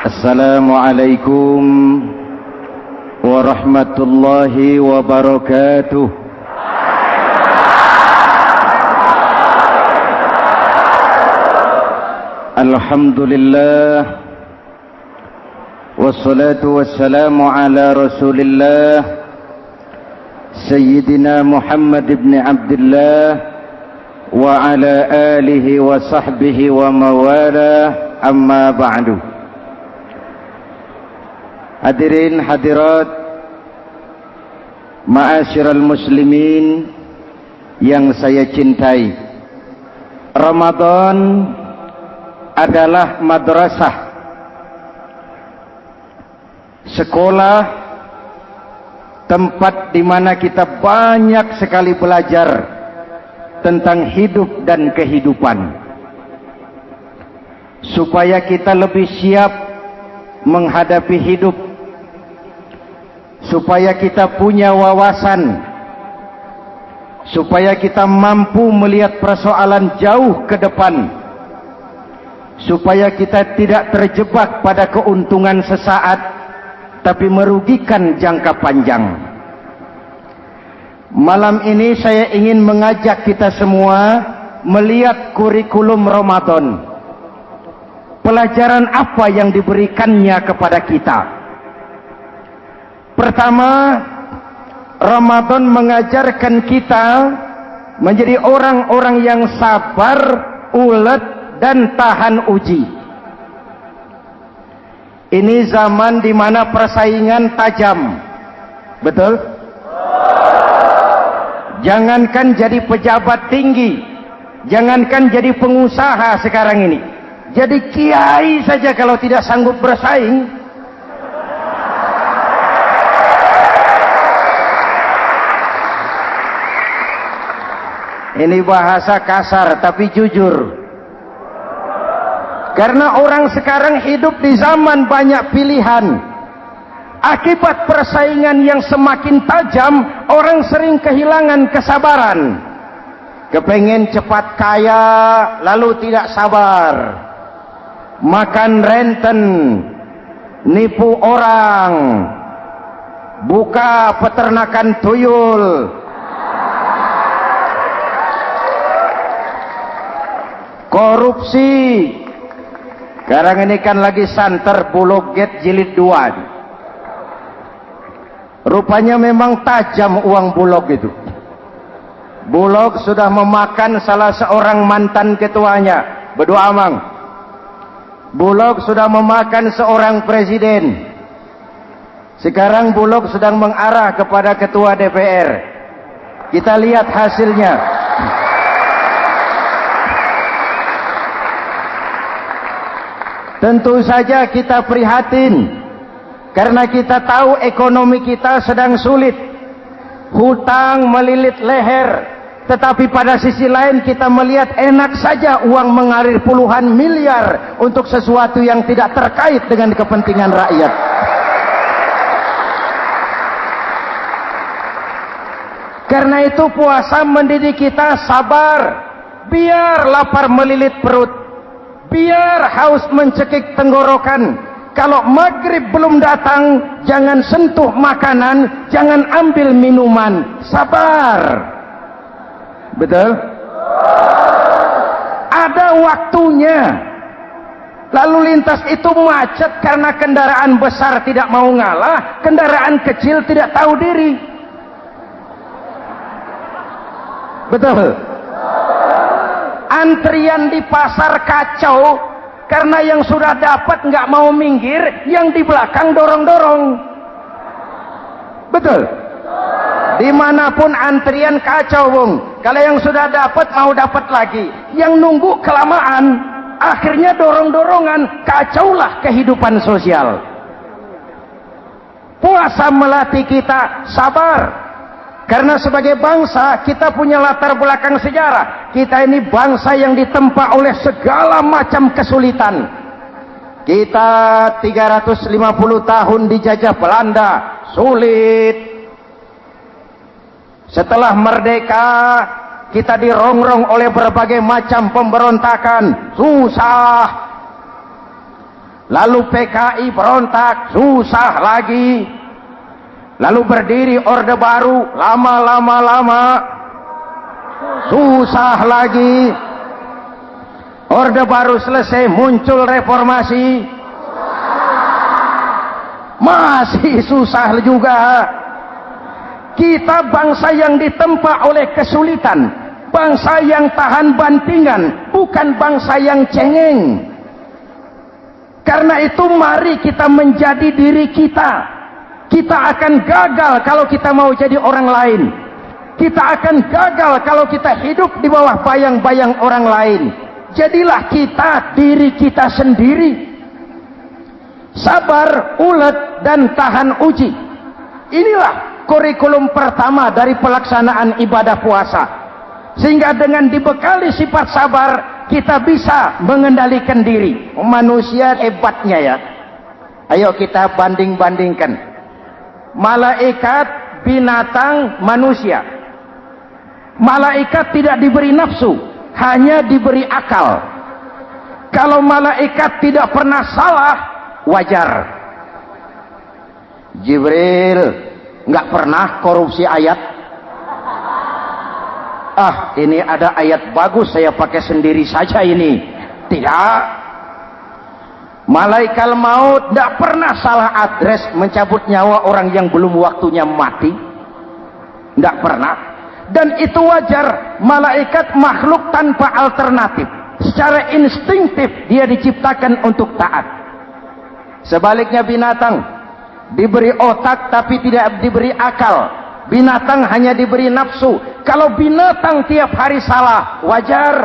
Assalamualaikum warahmatullahi wabarakatuh. Alhamdulillah wassalatu wassalamu ala Rasulillah Sayyidina Muhammad ibn Abdullah wa ala alihi wa sahbihi wa mawala, amma ba'du. Hadirin hadirat ma'asyiral muslimin yang saya cintai, Ramadan adalah madrasah, sekolah, tempat di mana kita banyak sekali belajar tentang hidup dan kehidupan, supaya kita lebih siap menghadapi hidup, supaya kita punya wawasan, supaya kita mampu melihat persoalan jauh ke depan, supaya kita tidak terjebak pada keuntungan sesaat tapi merugikan jangka panjang. Malam ini saya ingin mengajak kita semua melihat kurikulum Ramadan. Pelajaran apa yang diberikannya kepada kita? Pertama, Ramadan mengajarkan kita menjadi orang-orang yang sabar, ulet, dan tahan uji. Ini zaman di mana persaingan tajam. Betul? Jangankan jadi pejabat tinggi, jangankan jadi pengusaha sekarang ini, jadi kiai saja kalau tidak sanggup bersaing, ini bahasa kasar tapi jujur. Karena orang sekarang hidup di zaman banyak pilihan. Akibat persaingan yang semakin tajam, orang sering kehilangan kesabaran. Kepengen cepat kaya, lalu tidak sabar. Makan renten, nipu orang, buka peternakan tuyul, korupsi. Sekarang ini kan lagi santer Bulog Gate jilid 2. Rupanya memang tajam uang Bulog itu. Bulog sudah memakan salah seorang mantan ketuanya, berdua amang. Bulog sudah memakan seorang presiden. Sekarang Bulog sedang mengarah kepada ketua DPR. Kita lihat hasilnya. Tentu saja kita prihatin, karena kita tahu ekonomi kita sedang sulit. Hutang melilit leher, tetapi pada sisi lain kita melihat enak saja uang mengalir puluhan miliar untuk sesuatu yang tidak terkait dengan kepentingan rakyat. Karena itu puasa mendidik kita sabar, biar lapar melilit perut, biar haus mencekik tenggorokan. Kalau maghrib belum datang, jangan sentuh makanan, jangan ambil minuman, sabar. Betul? Ada waktunya. Lalu lintas itu macet karena kendaraan besar tidak mau ngalah, kendaraan kecil tidak tahu diri. Betul? Antrian di pasar kacau karena yang sudah dapat nggak mau minggir, yang di belakang dorong-dorong. Betul? Dimanapun antrian kacau, Bung. Kalau yang sudah dapat mau dapat lagi, yang nunggu kelamaan, akhirnya dorong-dorongan, kacaulah kehidupan sosial. Puasa melatih kita sabar. Karena sebagai bangsa kita punya latar belakang sejarah. Kita ini bangsa yang ditempa oleh segala macam kesulitan. Kita 350 tahun dijajah Belanda, sulit. Setelah merdeka, kita dirongrong oleh berbagai macam pemberontakan, susah. lalu PKI berontak, susah lagi, lalu berdiri Orde Baru, lama-lama susah lagi, Orde Baru selesai, muncul reformasi, masih susah juga. Kita bangsa yang ditempa oleh kesulitan, bangsa yang tahan bantingan, bukan bangsa yang cengeng. Karena itu mari kita menjadi diri kita. Kita akan gagal kalau kita mau jadi orang lain. Kita akan gagal kalau kita hidup di bawah bayang-bayang orang lain. Jadilah kita diri kita sendiri. Sabar, ulet, dan tahan uji. Inilah kurikulum pertama dari pelaksanaan ibadah puasa. Sehingga dengan dibekali sifat sabar, kita bisa mengendalikan diri. Manusia hebatnya ya. Ayo kita banding-bandingkan. Malaikat, binatang, manusia. Malaikat tidak diberi nafsu, hanya diberi akal. Kalau malaikat tidak pernah salah, wajar. Jibril nggak pernah korupsi ayat. Ini ada ayat bagus, saya pakai sendiri saja ini. Tidak. Malaikat maut tidak pernah salah adres mencabut nyawa orang yang belum waktunya mati. Tidak pernah. Dan itu wajar. Malaikat makhluk tanpa alternatif. Secara instinktif dia diciptakan untuk taat. Sebaliknya binatang diberi otak tapi tidak diberi akal. Binatang hanya diberi nafsu. Kalau binatang tiap hari salah, wajar.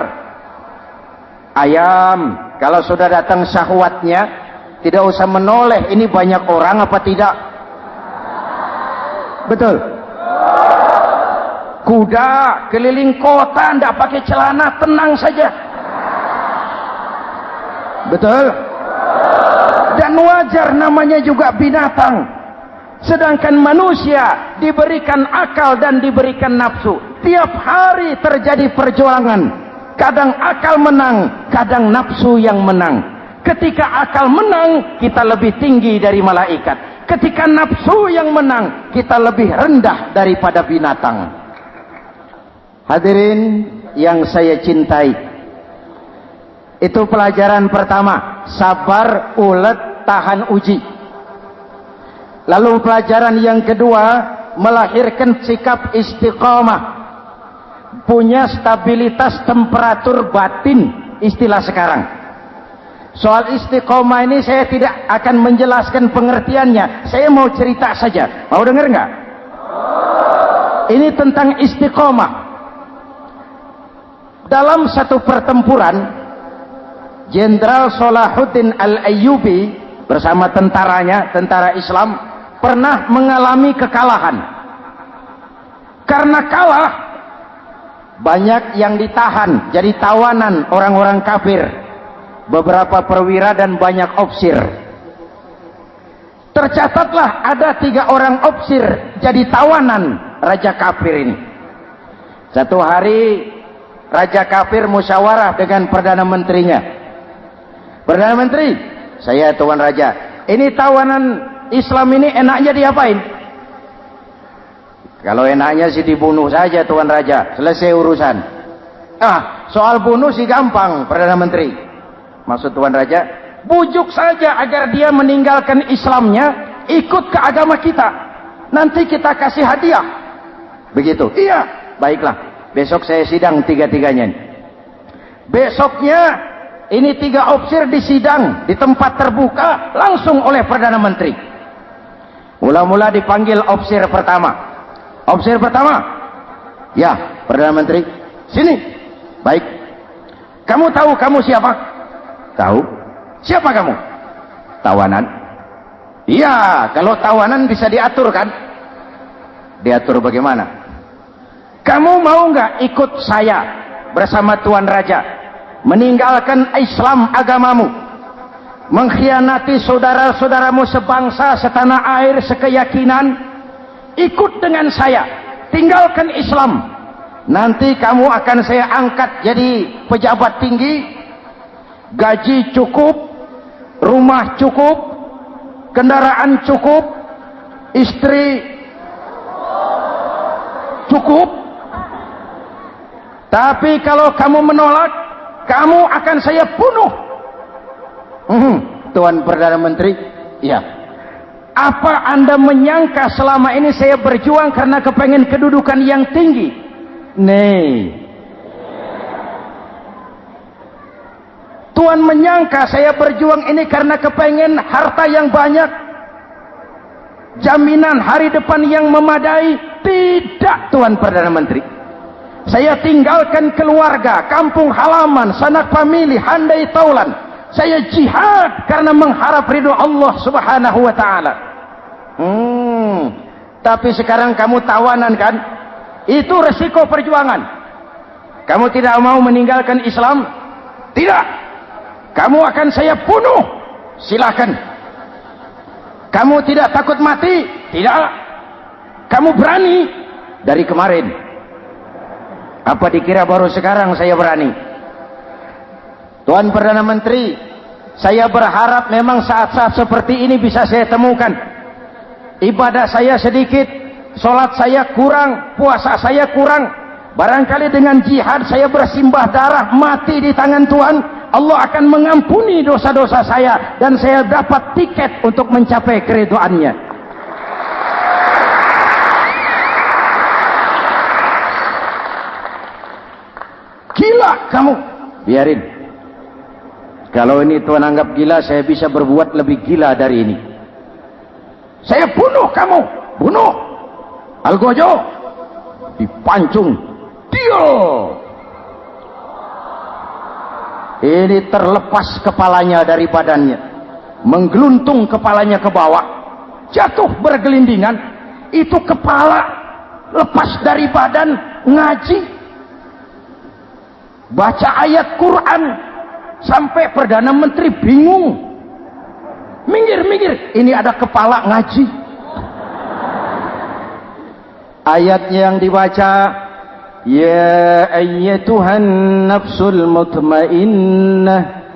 Ayam, kalau sudah datang syahwatnya, tidak usah menoleh, ini banyak orang apa tidak? Betul. Kuda keliling kota tidak pakai celana, tenang saja. Betul. Dan wajar, namanya juga binatang. Sedangkan manusia diberikan akal dan diberikan nafsu. Tiap hari terjadi perjuangan. Kadang akal menang, kadang nafsu yang menang. Ketika akal menang, kita lebih tinggi dari malaikat. Ketika nafsu yang menang, kita lebih rendah daripada binatang. Hadirin yang saya cintai, itu pelajaran pertama, sabar, ulet, tahan uji. Lalu pelajaran yang kedua, melahirkan sikap istiqamah, punya stabilitas temperatur batin, istilah sekarang. Soal istiqamah ini saya tidak akan menjelaskan pengertiannya, saya mau cerita saja. Mau dengar nggak? Ini tentang istiqamah. Dalam satu pertempuran, Jenderal Salahuddin Al-Ayyubi bersama tentaranya, tentara Islam, pernah mengalami kekalahan. Karena kalah, banyak yang ditahan jadi tawanan orang-orang kafir, beberapa perwira dan banyak ofsir. Tercatatlah ada 3 orang ofsir jadi tawanan raja kafir ini. Satu hari raja kafir musyawarah dengan perdana menterinya. Perdana menteri, saya tuan raja, ini tawanan Islam ini enaknya diapain? Kalau enaknya sih dibunuh saja tuan raja, selesai urusan. Soal bunuh sih gampang, perdana menteri. Maksud tuan raja, bujuk saja agar dia meninggalkan Islamnya, ikut ke agama kita. Nanti kita kasih hadiah. Begitu. Iya, baiklah. Besok saya sidang 3-3-nya. Besoknya ini 3 ofsir disidang di tempat terbuka langsung oleh perdana menteri. Mula-mula dipanggil ofsir pertama. Ofsir pertama, ya perdana menteri, sini. Baik. Kamu tahu kamu siapa? Tahu. Siapa kamu? Tawanan. Iya, kalau tawanan bisa diatur kan? Diatur bagaimana? Kamu mau nggak ikut saya bersama tuan raja meninggalkan Islam agamamu, mengkhianati saudara-saudaramu sebangsa, setanah air, sekeyakinan? Ikut dengan saya, tinggalkan Islam. Nanti kamu akan saya angkat jadi pejabat tinggi, gaji cukup, rumah cukup, kendaraan cukup, istri cukup. Tapi kalau kamu menolak, kamu akan saya bunuh. Tuan Perdana Menteri, ya. Apa Anda menyangka selama ini saya berjuang karena kepengen kedudukan yang tinggi? Nih. Tuan menyangka saya berjuang ini karena kepengen harta yang banyak, jaminan hari depan yang memadai? Tidak, Tuan Perdana Menteri. Saya tinggalkan keluarga, kampung halaman, sanak famili, handai taulan. Saya jihad karena mengharap ridho Allah Subhanahu wa ta'ala. Tapi sekarang kamu tawanan kan? Itu resiko perjuangan. Kamu tidak mau meninggalkan Islam? Tidak. Kamu akan saya bunuh. Silakan. Kamu tidak takut mati? Tidak. Kamu berani? Dari kemarin. Apa dikira baru sekarang saya berani? Tuan Perdana Menteri, saya berharap memang saat-saat seperti ini bisa saya temukan. Ibadah saya sedikit, sholat saya kurang, puasa saya kurang. Barangkali dengan jihad saya bersimbah darah, mati di tangan Tuhan, Allah akan mengampuni dosa-dosa saya dan saya dapat tiket untuk mencapai keridhaannya. Gila kamu. Biarin. Kalau ini Tuan anggap gila, saya bisa berbuat lebih gila dari ini. Saya bunuh kamu. Bunuh. Algojo. Dipancung. Dio. Ini terlepas kepalanya dari badannya, menggeluntung kepalanya ke bawah, jatuh bergelindingan. Itu kepala lepas dari badan, ngaji, baca ayat Quran, sampai Perdana Menteri bingung. Minggir, ini ada kepala ngaji. Ayatnya yang dibaca, ya ayyatuhan nafsul mutmainnah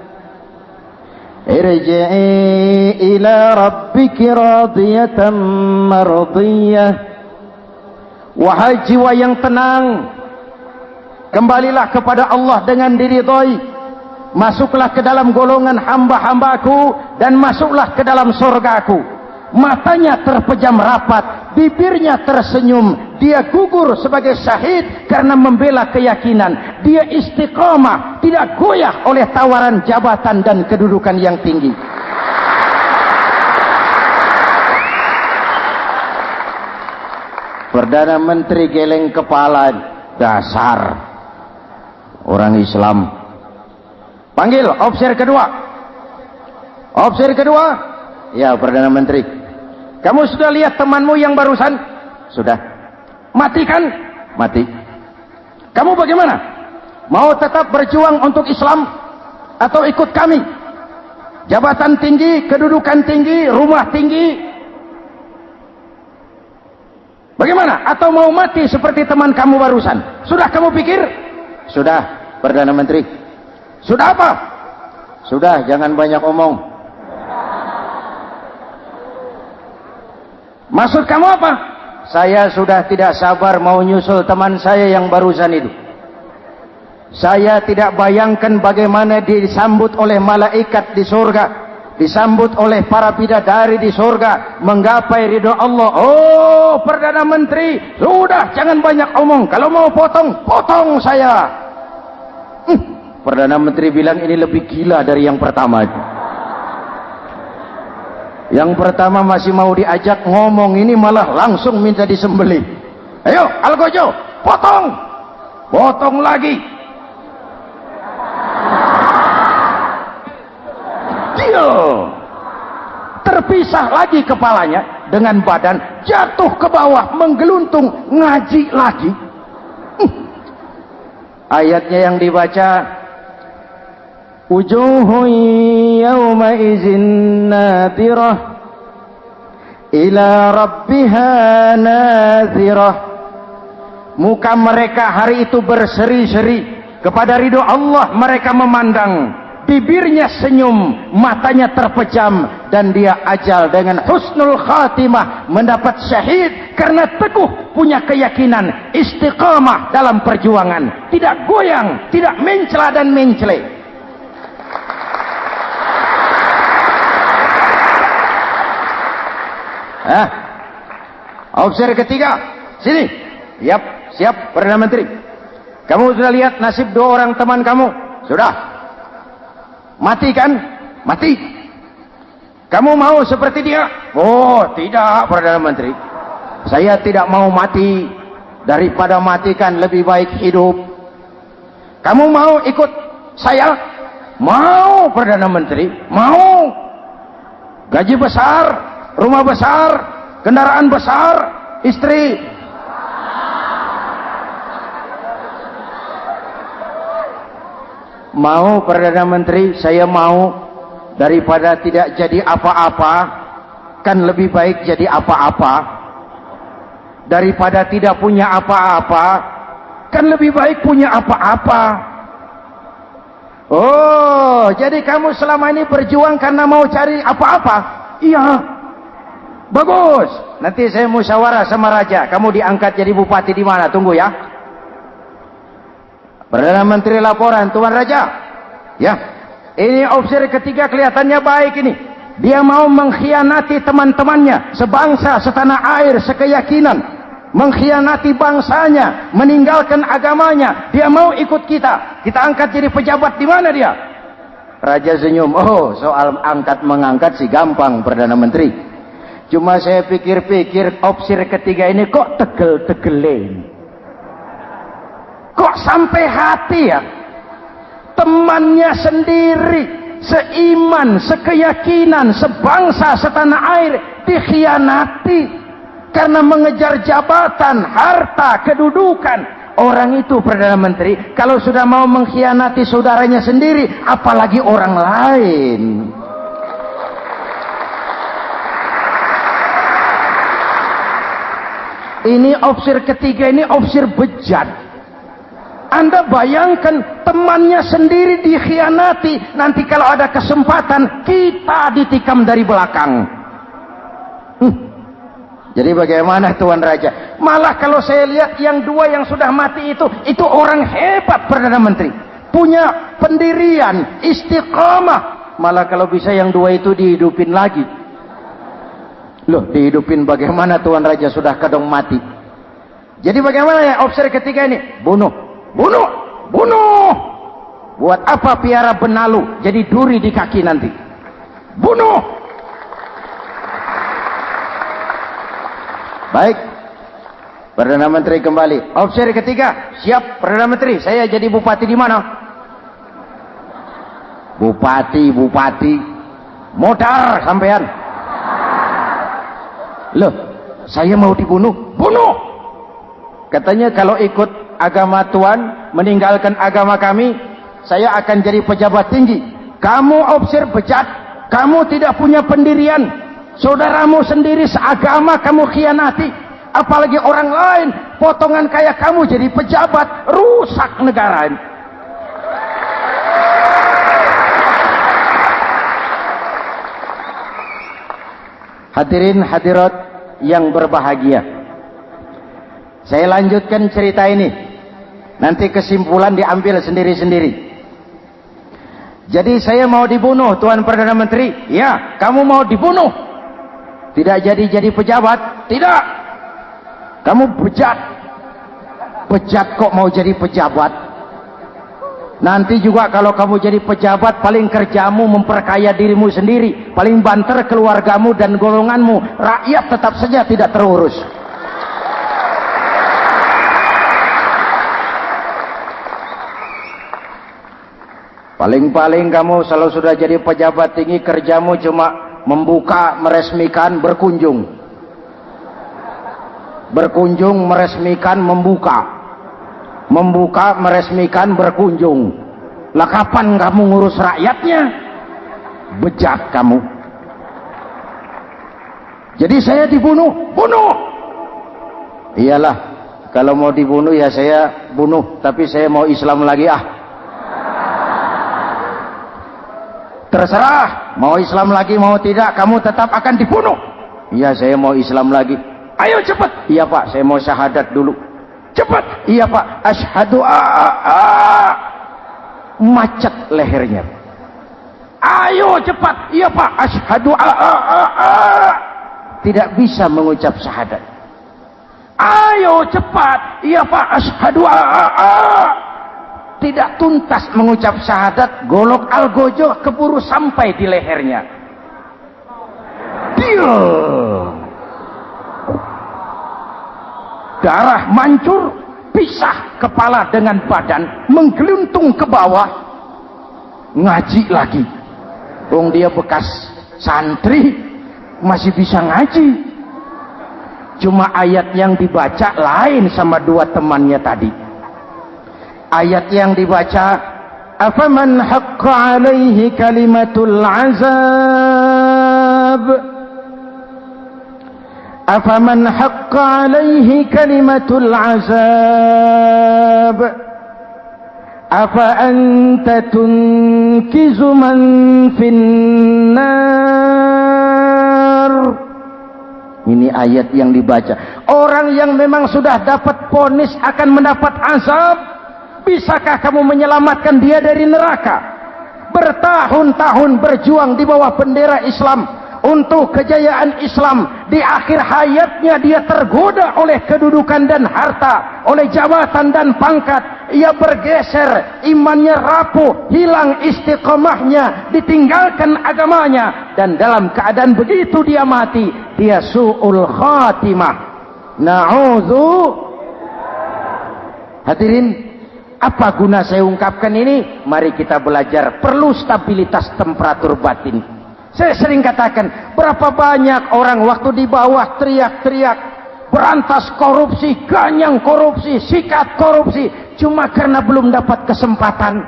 irji'i ila rabbiki radiyatan mardiyah. Wahai jiwa yang tenang, kembalilah kepada Allah dengan diridhoi, masuklah ke dalam golongan hamba-hambaku dan masuklah ke dalam surgaku. Matanya terpejam rapat, bibirnya tersenyum, dia gugur sebagai syahid karena membela keyakinan. Dia istiqamah, tidak goyah oleh tawaran jabatan dan kedudukan yang tinggi. Perdana Menteri geleng kepala. Dasar orang Islam. Panggil officer kedua. Officer kedua. Ya, Perdana Menteri. Kamu sudah lihat temanmu yang barusan? Sudah. Mati kan? Mati. Kamu bagaimana? Mau tetap berjuang untuk Islam atau ikut kami? Jabatan tinggi, kedudukan tinggi, rumah tinggi. Bagaimana? Atau mau mati seperti teman kamu barusan? Sudah kamu pikir? Sudah, Perdana Menteri. Sudah apa? Sudah, jangan banyak omong. Maksud kamu apa? Saya sudah tidak sabar mau nyusul teman saya yang barusan itu. Saya tidak bayangkan bagaimana disambut oleh malaikat di surga, disambut oleh para bidadari di surga, menggapai ridho Allah. Oh, Perdana Menteri, sudah jangan banyak omong. Kalau mau potong, potong saya. Perdana Menteri bilang ini lebih gila dari yang pertama itu. Yang pertama masih mau diajak ngomong, ini malah langsung minta disembelih. Ayo, Algojo, potong. Potong lagi. Dia terpisah lagi kepalanya dengan badan, jatuh ke bawah, menggeluntung, ngaji lagi. Ayatnya yang dibaca, wujuhun yawma izin nadirah ila rabbiha nadirah. Muka mereka hari itu berseri-seri kepada ridho Allah. Mereka memandang bibirnya senyum, matanya terpejam, dan dia ajal dengan husnul khatimah, mendapat syahid karena teguh punya keyakinan, istiqamah dalam perjuangan, tidak goyang, tidak mencela dan mencele. Opsi ketiga, sini. Siap Perdana Menteri. Kamu sudah lihat nasib dua orang teman kamu? Sudah. Mati kan? Mati. Kamu mau seperti dia? Oh, tidak, Perdana Menteri. Saya tidak mau mati. Daripada matikan lebih baik hidup. Kamu mau ikut saya? Mau, Perdana Menteri. Mau. Gaji besar, rumah besar, kendaraan besar, istri. Mau, Perdana Menteri, saya mau. Daripada tidak jadi apa-apa, kan lebih baik jadi apa-apa. Daripada tidak punya apa-apa, kan lebih baik punya apa-apa. Oh, jadi kamu selama ini berjuang karena mau cari apa-apa? Iya. Bagus. Nanti saya musyawarah sama raja. Kamu diangkat jadi bupati di mana? Tunggu ya. Perdana Menteri laporan, Tuan Raja. Ya, ini opsi ketiga kelihatannya baik ini. Dia mau mengkhianati teman-temannya, sebangsa, setanah air, sekeyakinan. Mengkhianati bangsanya, meninggalkan agamanya. Dia mau ikut kita. Kita angkat jadi pejabat di mana dia? Raja senyum. Oh, soal angkat mengangkat sih gampang, Perdana Menteri. Cuma saya pikir-pikir opsi ketiga ini kok tegel-tegelin. Kok sampai hati ya? Temannya sendiri, seiman, sekeyakinan, sebangsa, setanah air dikhianati karena mengejar jabatan, harta, kedudukan. Orang itu, Perdana Menteri, kalau sudah mau mengkhianati saudaranya sendiri, apalagi orang lain. Ini opsi ketiga, ini opsi bejat. Anda bayangkan temannya sendiri dikhianati. Nanti kalau ada kesempatan, kita ditikam dari belakang. Jadi bagaimana Tuan Raja? Malah kalau saya lihat yang dua yang sudah mati itu orang hebat, Perdana Menteri. Punya pendirian, istiqamah. Malah kalau bisa yang dua itu dihidupin lagi. Loh, dihidupin bagaimana Tuan Raja, sudah kadang mati. Jadi bagaimana ya opsi ketiga ini? Bunuh. Buat apa piara benalu jadi duri di kaki nanti? Bunuh. Baik, Perdana Menteri kembali. Opsi ketiga, siap Perdana Menteri. Saya jadi bupati di mana? Bupati. Modar sampean. Loh, saya mau dibunuh. Bunuh. Katanya kalau ikut agama Tuan, meninggalkan agama kami, saya akan jadi pejabat tinggi. Kamu opsi bejat, kamu tidak punya pendirian, saudaramu sendiri seagama kamu khianati, apalagi orang lain, potongan kayak kamu jadi pejabat, rusak negara ini. Hadirin hadirat yang berbahagia, saya lanjutkan cerita ini. Nanti kesimpulan diambil sendiri-sendiri. Jadi saya mau dibunuh, Tuan Perdana Menteri. Ya, kamu mau dibunuh. Tidak jadi pejabat. Tidak. Kamu bejat. Bejat kok mau jadi pejabat. Nanti juga kalau kamu jadi pejabat, paling kerjamu memperkaya dirimu sendiri. Paling banter keluargamu dan golonganmu. Rakyat tetap saja tidak terurus. Paling-paling kamu kalau sudah jadi pejabat tinggi, kerjamu cuma membuka, meresmikan, berkunjung. Berkunjung, meresmikan, membuka. Membuka, meresmikan, berkunjung. Lah kapan kamu ngurus rakyatnya? Bejat kamu. Jadi saya dibunuh. Bunuh. Iyalah, kalau mau dibunuh ya saya bunuh. Tapi saya mau Islam lagi ah. Terserah, mau Islam lagi mau tidak, kamu tetap akan dibunuh. Iya, saya mau Islam lagi. Ayo cepat. Iya Pak, saya mau syahadat dulu. Cepat. Iya Pak, asyhadu macet lehernya. Ayo cepat. Iya Pak, asyhadu tidak bisa mengucap syahadat. Ayo cepat. Iya Pak, asyhadu tidak tuntas mengucap syahadat, golok algojo keburu sampai di lehernya. Darah mancur, pisah kepala dengan badan, menggeluntung ke bawah. Ngaji lagi. Wong dia bekas santri, masih bisa ngaji. Cuma ayat yang dibaca lain sama dua temannya tadi. Ayat yang dibaca, afaman haqqa alaihi kalimatul azab, afaman haqqa alaihi kalimatul azab, afa anta tunkizu man finnar. Ini ayat yang dibaca. Orang yang memang sudah dapat vonis akan mendapat azab, bisakah kamu menyelamatkan dia dari neraka? Bertahun-tahun berjuang di bawah bendera Islam untuk kejayaan Islam. Di akhir hayatnya dia tergoda oleh kedudukan dan harta, oleh jabatan dan pangkat. Ia bergeser, imannya rapuh, hilang istiqomahnya, ditinggalkan agamanya, dan dalam keadaan begitu dia mati, dia su'ul khatimah. Na'udzu. Hadirin, apa guna saya ungkapkan ini? Mari kita belajar. Perlu stabilitas temperatur batin. Saya sering katakan, berapa banyak orang waktu di bawah teriak-teriak, berantas korupsi, ganyang korupsi, sikat korupsi, cuma karena belum dapat kesempatan.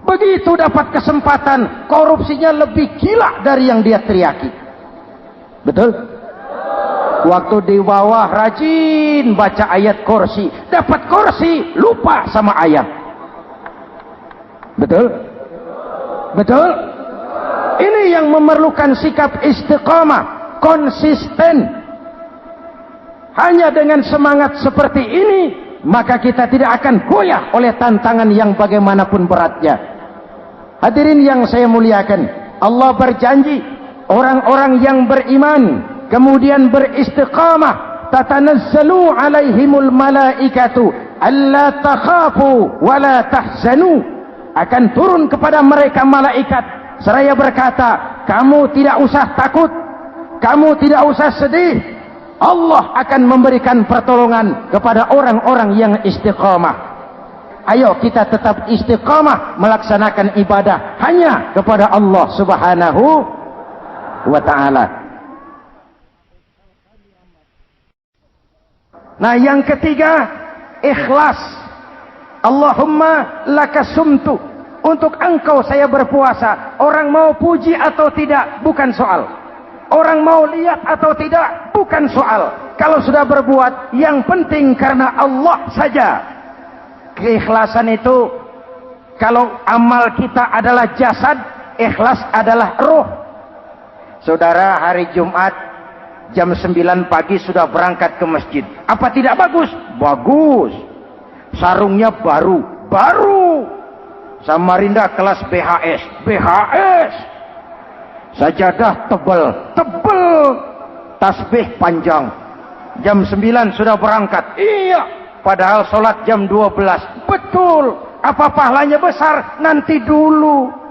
Begitu dapat kesempatan, korupsinya lebih gila dari yang dia teriaki. Betul? Waktu di bawah rajin baca ayat kursi, dapat kursi, lupa sama ayat. Betul? Betul? Ini yang memerlukan sikap istiqamah, konsisten. Hanya dengan semangat seperti ini, maka kita tidak akan goyah oleh tantangan yang bagaimanapun beratnya. Hadirin yang saya muliakan, Allah berjanji, orang-orang yang beriman kemudian beristiqamah, tatanazzalu alaihimul malaikatu alla takhafu wa la tahzanu, akan turun kepada mereka malaikat seraya berkata, kamu tidak usah takut, kamu tidak usah sedih, Allah akan memberikan pertolongan kepada orang-orang yang istiqamah. Ayo kita tetap istiqamah melaksanakan ibadah hanya kepada Allah Subhanahu wa ta'ala. Nah, yang ketiga, ikhlas. Allahumma lakasumtu, untuk engkau saya berpuasa. Orang mau puji atau tidak bukan soal, orang mau lihat atau tidak bukan soal. Kalau sudah berbuat, yang penting karena Allah saja. Keikhlasan itu, kalau amal kita adalah jasad, ikhlas adalah ruh. Saudara, hari Jumat jam 9 pagi sudah berangkat ke masjid. Apa tidak bagus? Bagus. Sarungnya baru. Samarinda kelas BHS. Sajadah tebal. Tasbih panjang. Jam 9 sudah berangkat. Iya. Padahal sholat jam 12. Betul. Apa pahalanya besar? Nanti dulu.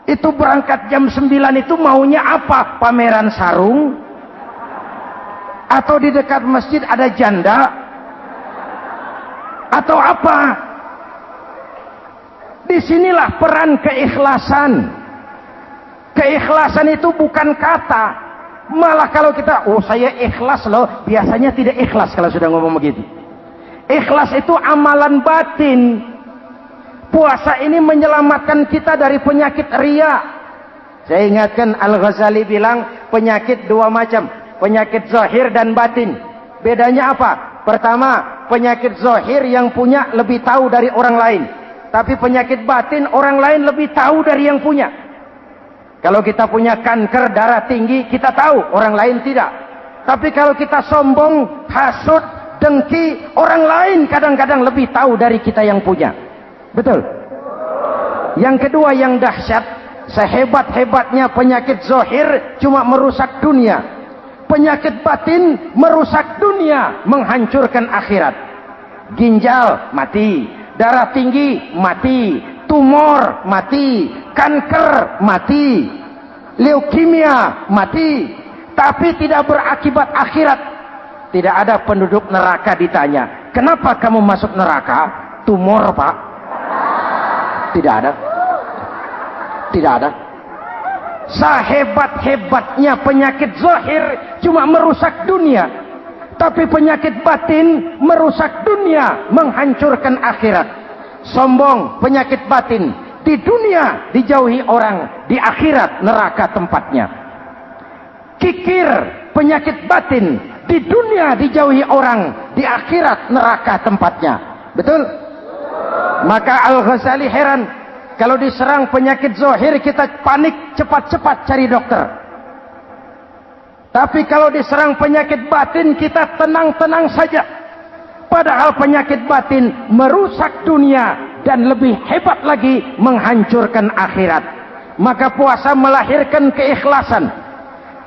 Itu berangkat jam 9 itu maunya apa? Pameran sarung? Atau di dekat masjid ada janda? Atau apa? Disinilah peran keikhlasan. Keikhlasan itu bukan kata. Malah kalau kita, oh saya ikhlas loh, biasanya tidak ikhlas kalau sudah ngomong begitu. Ikhlas itu amalan batin. Puasa ini menyelamatkan kita dari penyakit riya. Saya ingatkan Al-Ghazali bilang penyakit dua macam, penyakit zahir dan batin. Bedanya apa? Pertama, penyakit zahir yang punya lebih tahu dari orang lain. Tapi penyakit batin orang lain lebih tahu dari yang punya. Kalau kita punya kanker darah tinggi, kita tahu, orang lain tidak. Tapi kalau kita sombong, hasud, dengki, orang lain kadang-kadang lebih tahu dari kita yang punya. Betul? Yang kedua yang dahsyat, sehebat-hebatnya penyakit zahir cuma merusak dunia. Penyakit batin merusak dunia, menghancurkan akhirat. Ginjal mati, darah tinggi mati, tumor mati, kanker mati, leukemia mati, tapi tidak berakibat akhirat. Tidak ada penduduk neraka ditanya, kenapa kamu masuk neraka? Tumor, Pak. Tidak ada. Tidak ada. Sehebat-hebatnya penyakit zahir cuma merusak dunia, tapi penyakit batin merusak dunia, menghancurkan akhirat. Sombong, penyakit batin, di dunia dijauhi orang, di akhirat neraka tempatnya. Kikir, penyakit batin, di dunia dijauhi orang, di akhirat neraka tempatnya. Betul? Maka Al-Ghazali heran, kalau diserang penyakit zahir kita panik, cepat-cepat cari dokter. Tapi kalau diserang penyakit batin kita tenang-tenang saja. Padahal penyakit batin merusak dunia dan lebih hebat lagi menghancurkan akhirat. Maka puasa melahirkan keikhlasan,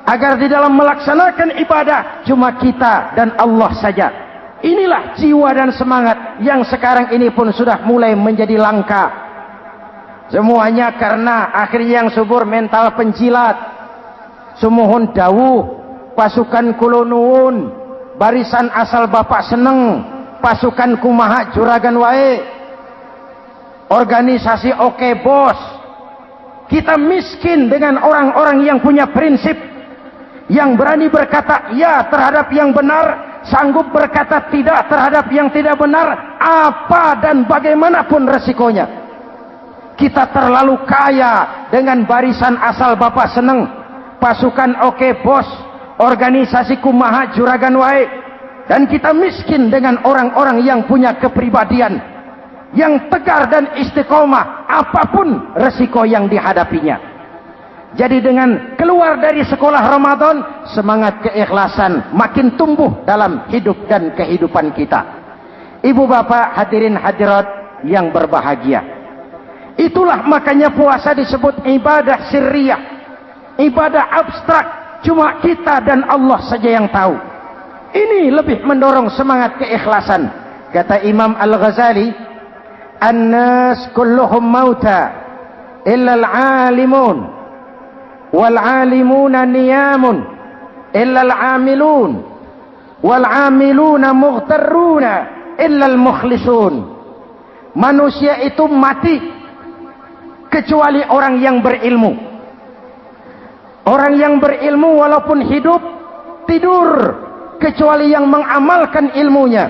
agar di dalam melaksanakan ibadah cuma kita dan Allah saja. Inilah jiwa dan semangat yang sekarang ini pun sudah mulai menjadi langka. Semuanya karena akhirnya yang subur mental penjilat. Sumuhun dawuh, pasukan kulonuun, barisan asal bapak seneng, pasukan kumaha juragan wae, organisasi oke bos. Kita miskin dengan orang-orang yang punya prinsip, yang berani berkata ya terhadap yang benar, sanggup berkata tidak terhadap yang tidak benar, apa dan bagaimanapun resikonya. Kita terlalu kaya dengan barisan asal bapak seneng, pasukan oke bos, organisasi kumaha juragan wae, dan kita miskin dengan orang-orang yang punya kepribadian, yang tegar dan istiqomah apapun resiko yang dihadapinya. Jadi dengan keluar dari sekolah Ramadan, semangat keikhlasan makin tumbuh dalam hidup dan kehidupan kita. Ibu bapak hadirin hadirat yang berbahagia, itulah makanya puasa disebut ibadah sirriyah, ibadah abstrak, cuma kita dan Allah saja yang tahu. Ini lebih mendorong semangat keikhlasan. Kata Imam Al-Ghazali, "An-nas kulluhum mauta illa al-alimun, wal-alimuna niyamun illa al-amilun, wal-amiluna mughtarruna illa al-mukhlisun." Manusia itu mati kecuali orang yang berilmu. Orang yang berilmu walaupun hidup tidur, kecuali yang mengamalkan ilmunya.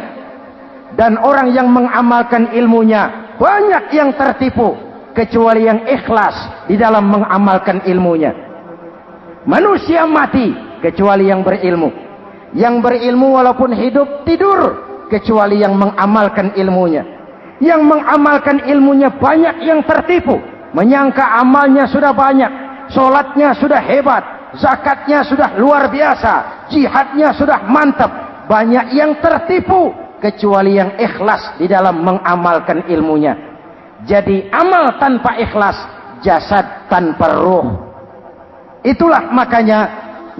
Dan orang yang mengamalkan ilmunya banyak yang tertipu, kecuali yang ikhlas di dalam mengamalkan ilmunya. Manusia mati kecuali yang berilmu. Yang berilmu walaupun hidup tidur, kecuali yang mengamalkan ilmunya. Yang mengamalkan ilmunya banyak yang tertipu, menyangka amalnya sudah banyak, sholatnya sudah hebat, zakatnya sudah luar biasa, jihadnya sudah mantap. Banyak yang tertipu kecuali yang ikhlas di dalam mengamalkan ilmunya. Jadi amal tanpa ikhlas, jasad tanpa ruh. Itulah makanya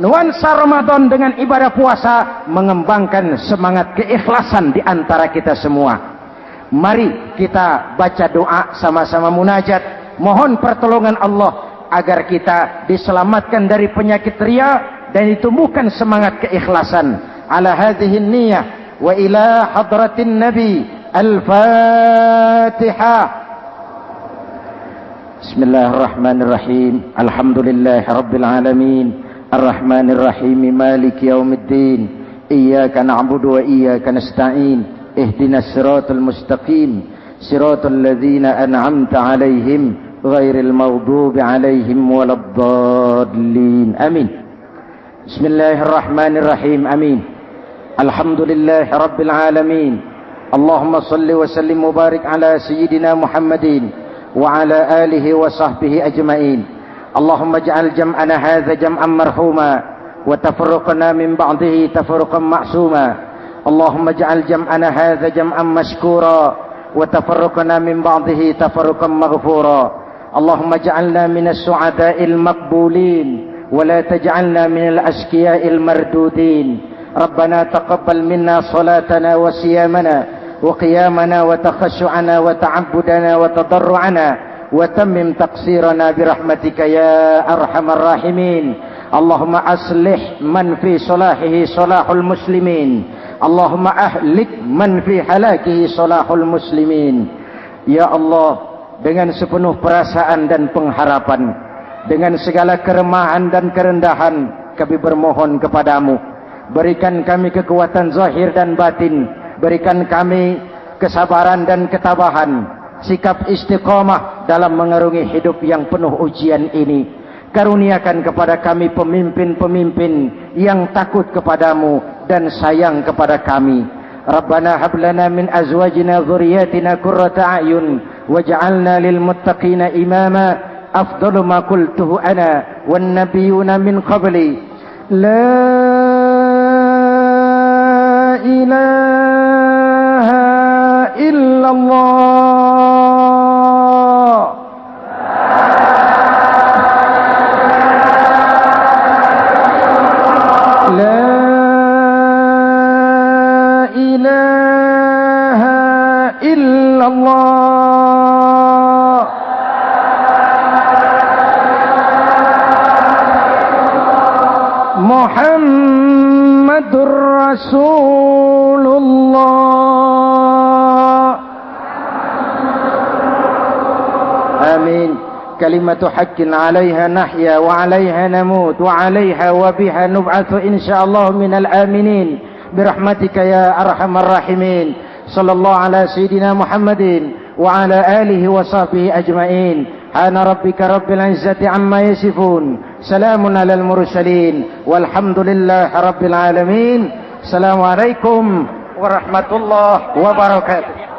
nuansa Ramadan dengan ibadah puasa mengembangkan semangat keikhlasan di antara kita semua. Mari kita baca doa sama-sama munajat, mohon pertolongan Allah agar kita diselamatkan dari penyakit riya dan ditumbuhkan semangat keikhlasan. Ala hadhihi niyyah wa ila hadratin nabi. Al-Fatihah. Bismillahirrahmanirrahim. Alhamdulillahi rabbil alamin. Ar-Rahmanir Rahim. Maliki yaumiddin. Iyyaka na'budu wa iyyaka nasta'in. Ihdinas siratal mustaqim. Siratal ladzina an'amta 'alaihim ghairil maghdubi 'alaihim waladdallin. Amin. Bismillahirrahmanirrahim. Amin. Alhamdulillahi rabbil alamin. اللهم صل وسلم وبارك على سيدنا محمد وعلى آله وصحبه أجمعين. اللهم اجعل جمعنا هذا جمعا مرحوما وتفرقنا من بعضه تفرقا معصوما. اللهم اجعل جمعنا هذا جمعا مشكورا وتفرقنا من بعضه تفرقا مغفورا. اللهم اجعلنا من السعداء المقبولين ولا تجعلنا من الأشقياء المردودين. ربنا تقبل منا صلاتنا وصيامنا وقيامنا وتخشعنا وتعبدنا وتضرعنا وتمم تقصيرنا برحمتك يا أرحم الراحمين. اللهم أصلح من في صلاحه صلاح المسلمين. اللهم أهلك من في هلاكه صلاح المسلمين. Ya Allah, dengan sepenuh perasaan dan pengharapan, dengan segala keremahan dan kerendahan, kami bermohon kepadamu, berikan kami kekuatan zahir dan batin, berikan kami kesabaran dan ketabahan, sikap istiqamah dalam mengarungi hidup yang penuh ujian ini. Karuniakan kepada kami pemimpin-pemimpin yang takut kepadamu dan sayang kepada kami. Rabbana hab lana min azwajina dzurriyyatina qurrata a'yun waj'alna lil muttaqina imama. Afdalu ma qultuhu ana wan nabiyyuna min qabli. La ilaha illallah. Muhammadur Rasulullah. Amin. Kalimatu haqqin 'alaiha nahya wa 'alaiha namut wa 'alaiha wa biha nub'atsu insyaallah minal aminin birahmatika ya arhamar rahimin. Sallallahu ala sayyidina Muhammadin wa ala alihi wa sahbihi ajma'in. Ana rabbika rabbil izzati amma yasifun. Salamun alal mursalin walhamdulillahi rabbil alamin. Assalamualaikum warahmatullahi wabarakatuh.